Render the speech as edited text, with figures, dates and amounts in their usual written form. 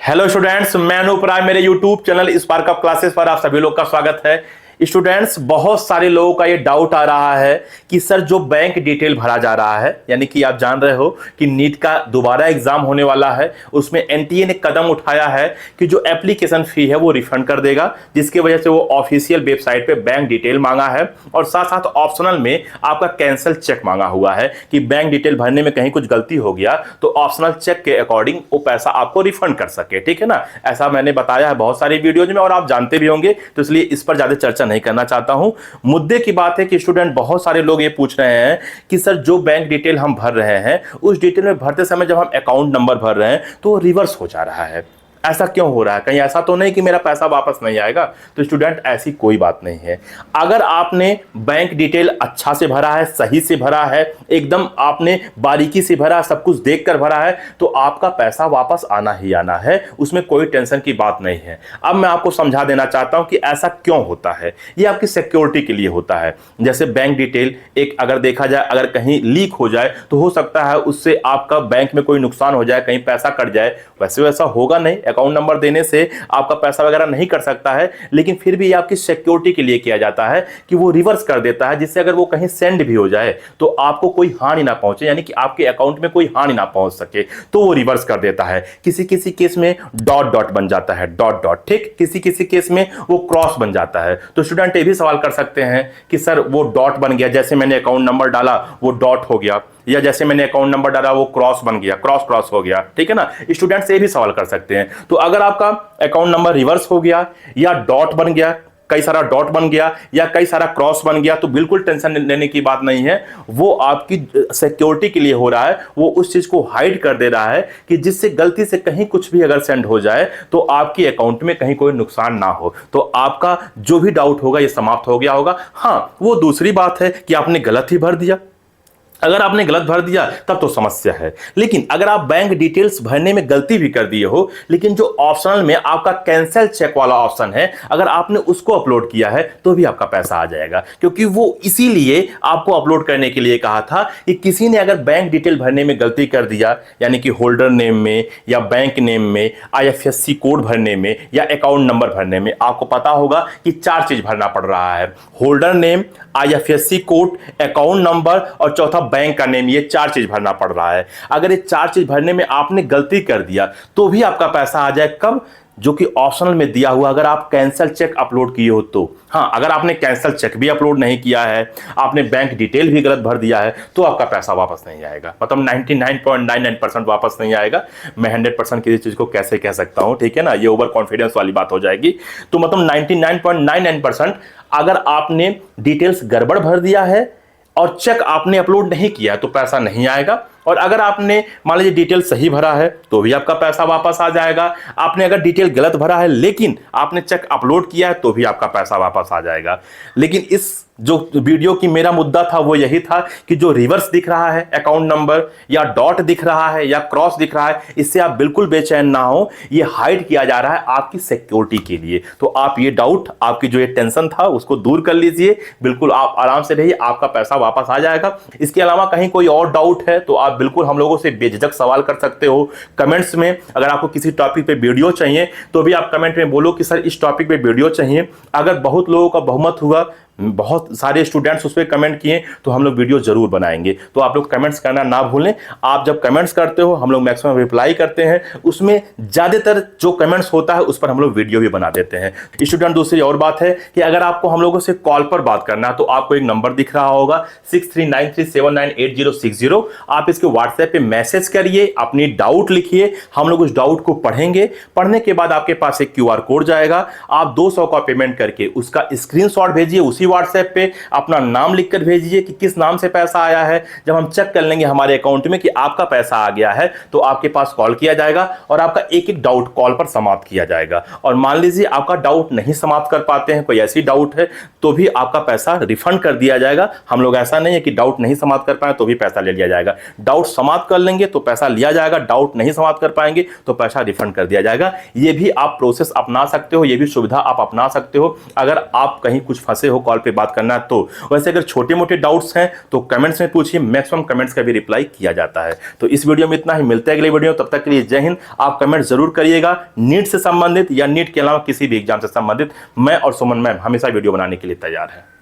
Hello students, मैं अनूप राय। मेरे YouTube channel spark up classes पर आप सभी लोग का स्वागत है। स्टूडेंट्स, बहुत सारे लोगों का ये डाउट आ रहा है कि सर जो बैंक डिटेल भरा जा रहा है, यानी कि आप जान रहे हो कि नीट का दोबारा एग्जाम होने वाला है, उसमें एनटीए ने कदम उठाया है कि जो एप्लीकेशन फी है वो रिफंड कर देगा, जिसकी वजह से वो ऑफिशियल वेबसाइट पे बैंक डिटेल मांगा है और साथ साथ ऑप्शनल में आपका कैंसिल चेक मांगा हुआ है कि बैंक डिटेल भरने में कहीं कुछ गलती हो गया तो ऑप्शनल चेक के अकॉर्डिंग वो पैसा आपको रिफंड कर सके। ठीक है ना, ऐसा मैंने बताया है बहुत सारी वीडियोज में और आप जानते भी होंगे, तो इसलिए इस पर ज्यादा चर्चा नहीं करना चाहता हूं। मुद्दे की बात है कि स्टूडेंट बहुत सारे लोग ये पूछ रहे हैं कि सर जो बैंक डिटेल हम भर रहे हैं उस डिटेल में भरते समय जब हम अकाउंट नंबर भर रहे हैं तो रिवर्स हो जा रहा है, ऐसा क्यों हो रहा है? कहीं ऐसा तो नहीं कि मेरा पैसा वापस नहीं आएगा? तो स्टूडेंट, ऐसी कोई बात नहीं है। अगर आपने बैंक डिटेल अच्छा से भरा है, सही से भरा है, एकदम आपने बारीकी से भरा, सब कुछ देखकर भरा है, तो आपका पैसा वापस आना ही आना है, उसमें कोई टेंशन की बात नहीं है। अब मैं आपको समझा देना चाहता हूं कि ऐसा क्यों होता है। ये आपकी सिक्योरिटी के लिए होता है। जैसे बैंक डिटेल एक अगर देखा जाए, अगर कहीं लीक हो जाए तो हो सकता है उससे आपका बैंक में कोई नुकसान हो जाए, कहीं पैसा कट जाए। वैसे वैसा होगा नहीं, अकाउंट नंबर देने से आपका पैसा वगैरह नहीं कट सकता है, लेकिन फिर भी आपकी सिक्योरिटी के लिए किया जाता है कि वो रिवर्स कर देता है, जिससे अगर वो कहीं सेंड भी हो जाए तो आपको कोई हानि ना पहुंचे, यानी कि आपके अकाउंट में कोई हानि ना पहुंच सके, तो वो रिवर्स कर देता है। किसी किसी केस में डॉट डॉट बन जाता है, डॉट डॉट, ठीक, किसी किसी केस में वो क्रॉस बन जाता है। तो स्टूडेंट ये भी सवाल कर सकते हैं कि सर वो डॉट बन गया, जैसे मैंने अकाउंट नंबर डाला वो डॉट हो गया, या जैसे मैंने अकाउंट नंबर डाला वो क्रॉस बन गया, क्रॉस क्रॉस हो गया। ठीक है ना, स्टूडेंट्स ये भी सवाल कर सकते हैं। तो अगर आपका अकाउंट नंबर रिवर्स हो गया या डॉट बन गया, कई सारा डॉट बन गया या कई सारा क्रॉस बन गया, तो बिल्कुल टेंशन लेने की बात नहीं है। वो आपकी सिक्योरिटी के लिए हो रहा है, वो उस चीज को हाइड कर दे रहा है कि जिससे गलती से कहीं कुछ भी अगर सेंड हो जाए तो आपके अकाउंट में कहीं कोई नुकसान ना हो। तो आपका जो भी डाउट होगा ये समाप्त हो गया होगा। हाँ, वो दूसरी बात है कि आपने गलत ही भर दिया। अगर आपने गलत भर दिया तब तो समस्या है, लेकिन अगर आप बैंक डिटेल्स भरने में गलती भी कर दिए हो, लेकिन जो ऑप्शनल में आपका कैंसिल चेक वाला ऑप्शन है, अगर आपने उसको अपलोड किया है तो भी आपका पैसा आ जाएगा, क्योंकि वो इसीलिए आपको अपलोड करने के लिए कहा था कि किसी ने अगर बैंक डिटेल भरने में गलती कर दिया, यानी कि होल्डर नेम में या बैंक नेम में, आईएफएससी कोड भरने में या अकाउंट नंबर भरने में, आपको पता होगा कि 4 चीज भरना पड़ रहा है: holder name, IFSC code, account number और चौथा बैंक का नेम। ये 4 चीज भरना पड़ रहा है। अगर ये 4 चीज भरने में आपने गलती कर दिया तो भी आपका पैसा आ जाए। कब? जो कि ऑप्शनल में दिया हुआ, अगर आप कैंसिल चेक अपलोड किए हो तो। हाँ, अगर आपने कैंसिल चेक भी अपलोड नहीं किया है, आपने बैंक डिटेल भी गलत भर दिया है, तो आपका पैसा वापस नहीं आएगा। मतलब 99.99% वापस नहीं आएगा। मैं 100% किसी चीज को कैसे कह सकता हूं? ठीक है ना, ये ओवर कॉन्फिडेंस वाली बात हो जाएगी। तो मतलब 99.99% अगर आपने डिटेल्स गड़बड़ भर दिया है और चेक आपने अपलोड नहीं किया तो पैसा नहीं आएगा। और अगर आपने मान लीजिए डिटेल सही भरा है तो भी आपका पैसा वापस आ जाएगा। आपने अगर डिटेल गलत भरा है लेकिन आपने चेक अपलोड किया है तो भी आपका पैसा वापस आ जाएगा। लेकिन इस जो वीडियो की मेरा मुद्दा था वो यही था कि जो रिवर्स दिख रहा है अकाउंट नंबर, या डॉट दिख रहा है या क्रॉस दिख रहा है, इससे आप बिल्कुल बेचैन ना हो। ये हाइड किया जा रहा है आपकी सिक्योरिटी के लिए। तो आप ये डाउट, आपकी जो ये टेंशन था उसको दूर कर लीजिए। बिल्कुल आप आराम से रहिए, आपका पैसा वापस आ जाएगा। इसके अलावा कहीं कोई और डाउट है तो आप बिल्कुल हम लोगों से बेझिझक सवाल कर सकते हो कमेंट्स में। अगर आपको किसी टॉपिक पे वीडियो चाहिए तो भी आप कमेंट में बोलो कि सर इस टॉपिक पे वीडियो चाहिए। अगर बहुत लोगों का बहुमत हुआ, बहुत सारे स्टूडेंट्स उस पर कमेंट किए, तो हम लोग वीडियो जरूर बनाएंगे। तो आप लोग कमेंट्स करना ना भूलें। आप जब कमेंट्स करते हो हम लोग मैक्सिमम रिप्लाई करते हैं, उसमें ज्यादातर जो कमेंट्स होता है उस पर हम लोग वीडियो भी बना देते हैं। स्टूडेंट, दूसरी और बात है कि अगर आपको हम लोगों से कॉल पर बात करना है तो आपको एक नंबर दिख रहा होगा 6393798060। आप इसके व्हाट्सएप पे मैसेज करिए, अपनी डाउट लिखिए, हम लोग उस डाउट को पढ़ेंगे। पढ़ने के बाद आपके पास एक क्यूआर कोड जाएगा, आप 200 का पेमेंट करके उसका स्क्रीनशॉट भेजिए, उसी व्हाट्सएप पे अपना नाम लिखकर भेजिए कि किस नाम से पैसा आया है। जब हम चेक कर लेंगे हमारे अकाउंट में कि आपका पैसा आ गया है तो आपके पास कॉल किया जाएगा और आपका एक एक डाउट कॉल पर समाप्त किया जाएगा। और मान लीजिए आपका डाउट नहीं समाप्त कर पाते हैं, कोई ऐसी डाउट है, तो भी आपका पैसा रिफंड कर दिया जाएगा। हम लोग ऐसा नहीं है कि डाउट नहीं समाप्त कर पाए तो भी पैसा ले लिया जाएगा। डाउट समाप्त कर लेंगे तो पैसा लिया जाएगा, डाउट नहीं समाप्त कर पाएंगे तो पैसा रिफंड कर दिया जाएगा। ये भी आप प्रोसेस अपना सकते हो, ये भी सुविधा आप अपना सकते हो। अगर आप कहीं कुछ फंसे हो कॉल कॉल पे बात करना है तो। वैसे अगर छोटे मोटे डाउट्स हैं तो कमेंट्स में पूछिए, मैक्सिमम कमेंट्स का भी रिप्लाई किया जाता है। तो इस वीडियो में इतना ही, मिलते हैं अगले वीडियो, तब तक के लिए जय हिंद। आप कमेंट जरूर करिएगा, नीट से संबंधित या नीट के अलावा किसी भी एग्जाम से संबंधित। मैं और सुमन मैम हमेशा वीडियो बनाने के लिए तैयार है।